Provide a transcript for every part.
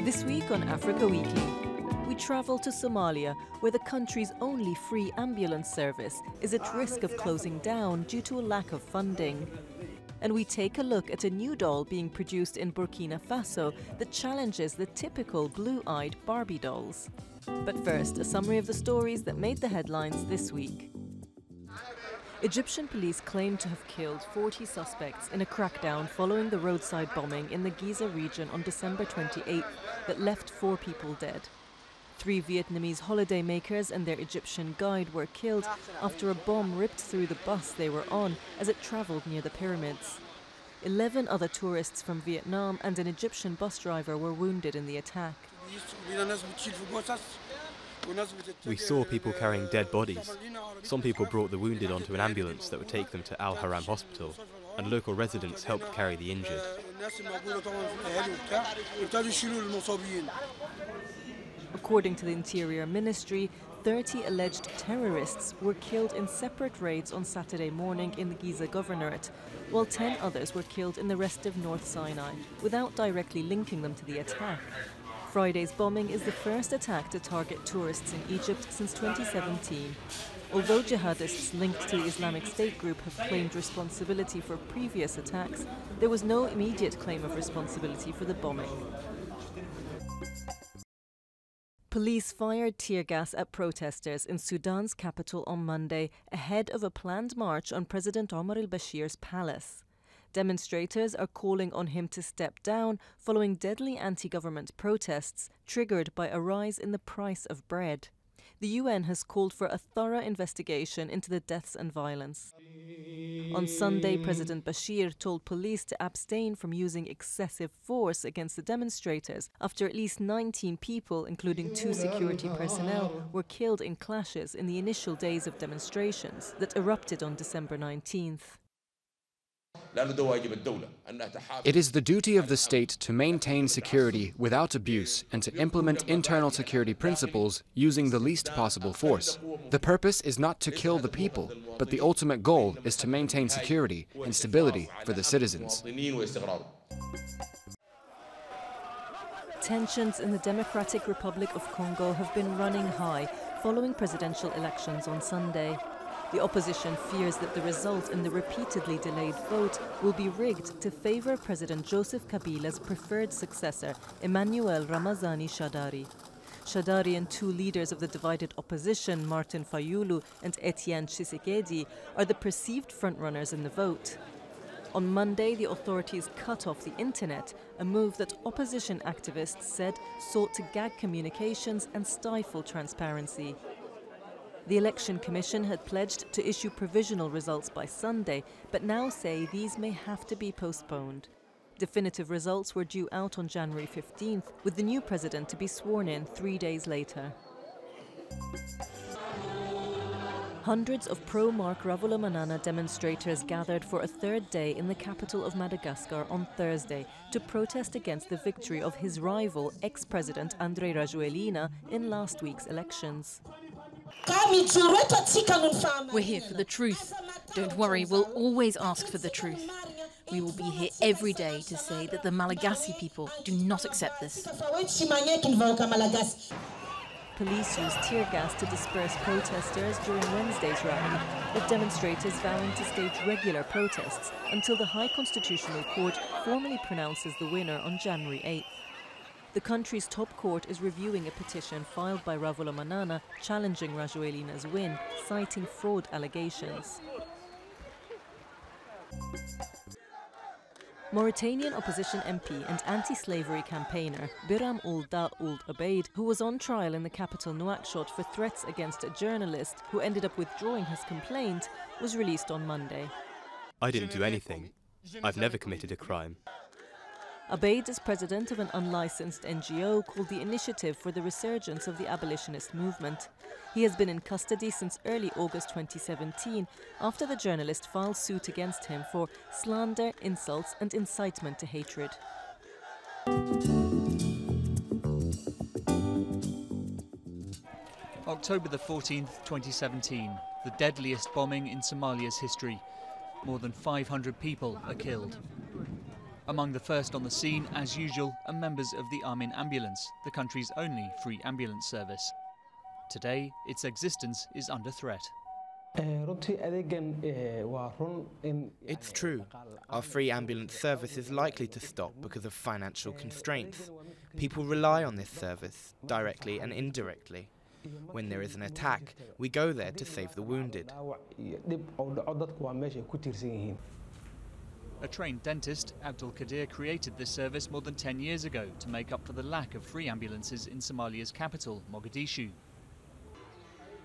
This week on Africa Weekly, we travel to Somalia, where the country's only free ambulance service is at risk of closing down due to a lack of funding. And we take a look at a new doll being produced in Burkina Faso that challenges the typical blue-eyed Barbie dolls. But first, a summary of the stories that made the headlines this week. Egyptian police claim to have killed 40 suspects in a crackdown following the roadside bombing in the Giza region on December 28th that left 4 people dead. 3 Vietnamese holidaymakers and their Egyptian guide were killed after a bomb ripped through the bus they were on as it travelled near the pyramids. 11 other tourists from Vietnam and an Egyptian bus driver were wounded in the attack. We saw people carrying dead bodies. Some people brought the wounded onto an ambulance that would take them to Al Haram Hospital, and local residents helped carry the injured. According to the Interior Ministry, 30 alleged terrorists were killed in separate raids on Saturday morning in the Giza Governorate, while 10 others were killed in the rest of North Sinai, without directly linking them to the attack. Friday's bombing is the first attack to target tourists in Egypt since 2017. Although jihadists linked to the Islamic State group have claimed responsibility for previous attacks, there was no immediate claim of responsibility for the bombing. Police fired tear gas at protesters in Sudan's capital on Monday ahead of a planned march on President Omar al-Bashir's palace. Demonstrators are calling on him to step down following deadly anti-government protests triggered by a rise in the price of bread. The UN has called for a thorough investigation into the deaths and violence. On Sunday, President Bashir told police to abstain from using excessive force against the demonstrators after at least 19 people, including 2 security personnel, were killed in clashes in the initial days of demonstrations that erupted on December 19th. It is the duty of the state to maintain security without abuse and to implement internal security principles using the least possible force. The purpose is not to kill the people, but the ultimate goal is to maintain security and stability for the citizens. Tensions in the Democratic Republic of Congo have been running high following presidential elections on Sunday. The opposition fears that the result in the repeatedly delayed vote will be rigged to favour President Joseph Kabila's preferred successor, Emmanuel Ramazani Shadary. Shadary and 2 leaders of the divided opposition, Martin Fayulu and Etienne Tshisekedi, are the perceived frontrunners in the vote. On Monday, the authorities cut off the internet, a move that opposition activists said sought to gag communications and stifle transparency. The Election Commission had pledged to issue provisional results by Sunday, but now say these may have to be postponed. Definitive results were due out on January 15th, with the new president to be sworn in 3 days later. Hundreds of pro-Marc Ravalomanana demonstrators gathered for a 3rd day in the capital of Madagascar on Thursday to protest against the victory of his rival, ex-president Andry Rajoelina, in last week's elections. We're here for the truth. Don't worry, we'll always ask for the truth. We will be here every day to say that the Malagasy people do not accept this. Police used tear gas to disperse protesters during Wednesday's rally, with demonstrators vowing to stage regular protests until the High Constitutional Court formally pronounces the winner on January 8th. The country's top court is reviewing a petition filed by Ravalomanana challenging Rajoelina's win, citing fraud allegations. Mauritanian opposition MP and anti-slavery campaigner Biram Ould Ould-Obeid, who was on trial in the capital Nouakchott for threats against a journalist who ended up withdrawing his complaint, was released on Monday. I didn't do anything. I've never committed a crime. Obeid is president of an unlicensed NGO called the Initiative for the Resurgence of the Abolitionist Movement. He has been in custody since early August 2017 after the journalist filed suit against him for slander, insults and incitement to hatred. October the 14th, 2017, the deadliest bombing in Somalia's history. More than 500 people are killed. Among the first on the scene, as usual, are members of the Amin ambulance, the country's only free ambulance service. Today, its existence is under threat. It's true. Our free ambulance service is likely to stop because of financial constraints. People rely on this service, directly and indirectly. When there is an attack, we go there to save the wounded. A trained dentist, Abdul Qadir created this service more than 10 years ago to make up for the lack of free ambulances in Somalia's capital, Mogadishu.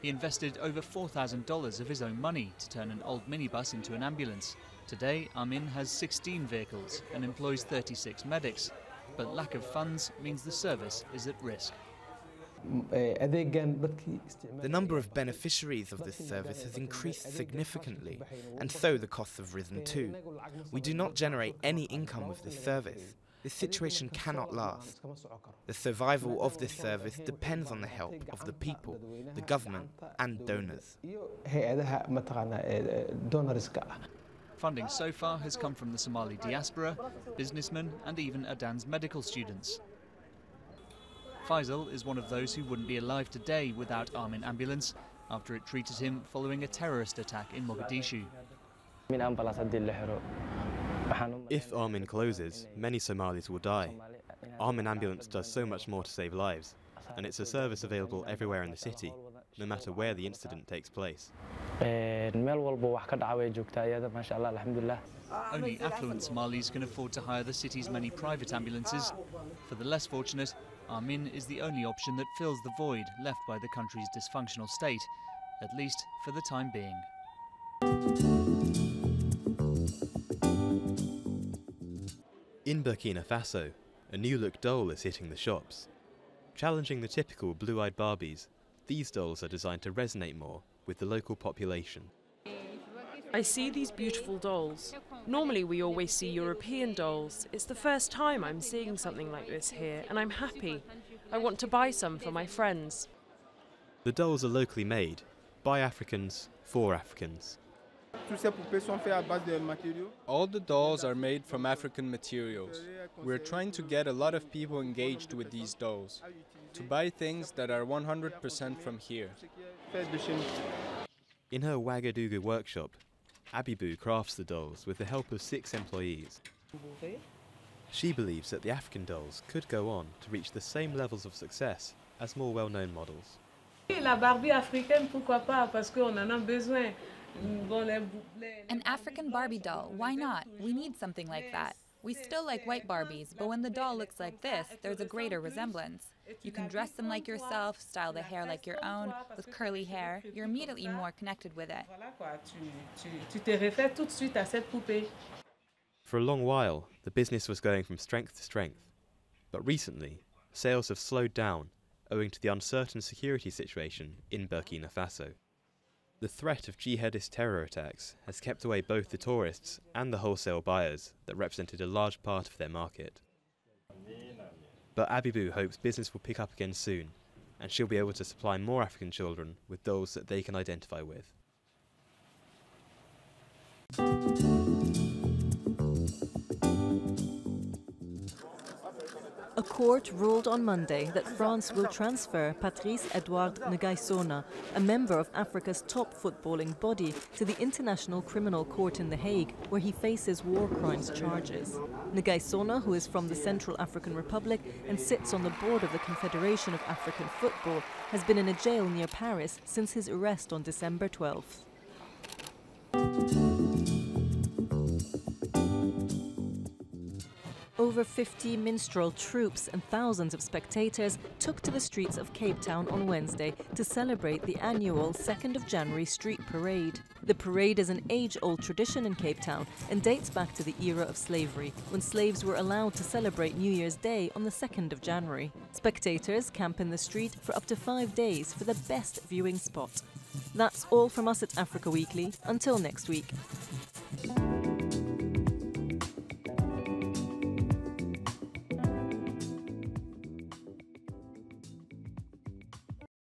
He invested over $4,000 of his own money to turn an old minibus into an ambulance. Today, Amin has 16 vehicles and employs 36 medics, but lack of funds means the service is at risk. The number of beneficiaries of this service has increased significantly, and so the costs have risen too. We do not generate any income with this service. This situation cannot last. The survival of this service depends on the help of the people, the government, and donors. Funding so far has come from the Somali diaspora, businessmen, and even Adan's medical students. Faisal is one of those who wouldn't be alive today without Amin Ambulance after it treated him following a terrorist attack in Mogadishu. If Amin closes, many Somalis will die. Amin Ambulance does so much more to save lives, and it's a service available everywhere in the city, no matter where the incident takes place. Only affluent Somalis can afford to hire the city's many private ambulances. For the less fortunate, Amin is the only option that fills the void left by the country's dysfunctional state, at least for the time being. In Burkina Faso, a new-look doll is hitting the shops. Challenging the typical blue-eyed Barbies, these dolls are designed to resonate more with the local population. I see these beautiful dolls. Normally we always see European dolls. It's the first time I'm seeing something like this here, and I'm happy. I want to buy some for my friends. The dolls are locally made, by Africans, for Africans. All the dolls are made from African materials. We're trying to get a lot of people engaged with these dolls, to buy things that are 100% from here. In her Ouagadougou workshop, Abibou crafts the dolls with the help of 6 employees. She believes that the African dolls could go on to reach the same levels of success as more well-known models. La Barbie africaine, pourquoi pas, parce qu'on en a besoin. An African Barbie doll, why not? We need something like that. We still like white Barbies, but when the doll looks like this, there's a greater resemblance. You can dress them like yourself, style the hair like your own, with curly hair. You're immediately more connected with it. For a long while, the business was going from strength to strength. But recently, sales have slowed down owing to the uncertain security situation in Burkina Faso. The threat of jihadist terror attacks has kept away both the tourists and the wholesale buyers that represented a large part of their market. But Abibou hopes business will pick up again soon, and she'll be able to supply more African children with dolls that they can identify with. A court ruled on Monday that France will transfer Patrice-Edouard Nguesson, a member of Africa's top footballing body, to the International Criminal Court in The Hague, where he faces war crimes charges. Nguesson, who is from the Central African Republic and sits on the board of the Confederation of African Football, has been in a jail near Paris since his arrest on December 12th. Over 50 minstrel troops and thousands of spectators took to the streets of Cape Town on Wednesday to celebrate the annual 2nd of January street parade. The parade is an age-old tradition in Cape Town and dates back to the era of slavery, when slaves were allowed to celebrate New Year's Day on the 2nd of January. Spectators camp in the street for up to 5 days for the best viewing spot. That's all from us at Africa Weekly. Until next week.